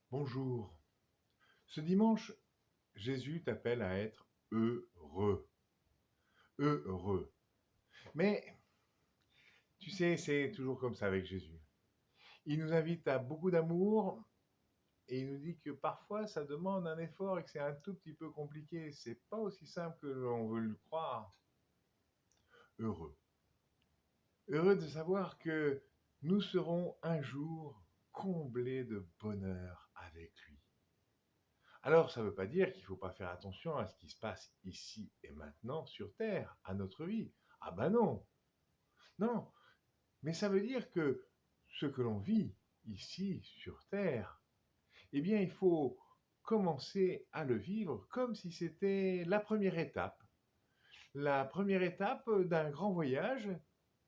Bonjour. Ce dimanche, Jésus t'appelle à être heureux. Heureux. Mais, tu sais, c'est toujours comme ça avec Jésus. Il nous invite à beaucoup d'amour et il nous dit que parfois ça demande un effort et que c'est un tout petit peu compliqué. C'est pas aussi simple que l'on veut le croire. Heureux. Heureux de savoir que nous serons un jour comblés de bonheur avec lui. Alors, ça ne veut pas dire qu'il ne faut pas faire attention à ce qui se passe ici et maintenant sur Terre, à notre vie. Ah ben non, non. Mais ça veut dire que ce que l'on vit ici sur Terre, eh bien, il faut commencer à le vivre comme si c'était la première étape. La première étape d'un grand voyage.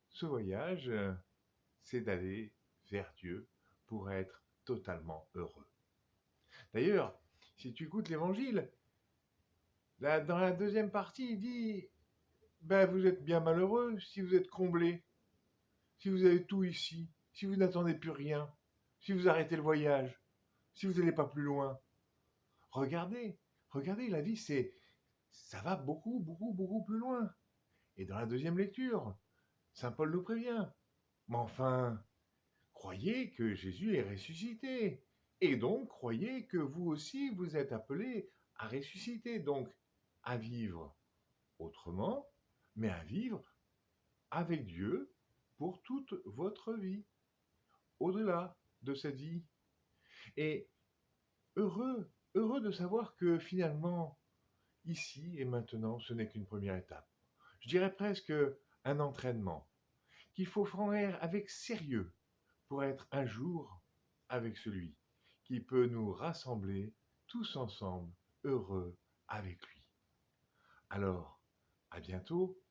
Ce voyage, c'est d'aller vers Dieu pour être totalement heureux. D'ailleurs, si tu écoutes l'Évangile, là, dans la deuxième partie, il dit, ben, vous êtes bien malheureux si vous êtes comblé, si vous avez tout ici, si vous n'attendez plus rien, si vous arrêtez le voyage, si vous n'allez pas plus loin. Regardez, regardez, la vie, ça va beaucoup, beaucoup, beaucoup plus loin. Et dans la deuxième lecture, Saint Paul nous prévient. Mais enfin, croyez que Jésus est ressuscité. Et donc, croyez que vous aussi, vous êtes appelés à ressusciter, donc à vivre autrement, mais à vivre avec Dieu pour toute votre vie, au-delà de cette vie. Et heureux, heureux de savoir que finalement, ici et maintenant, ce n'est qu'une première étape. Je dirais presque un entraînement qu'il faut franchir avec sérieux pour être un jour avec celui qui peut nous rassembler tous ensemble, heureux avec lui. Alors, à bientôt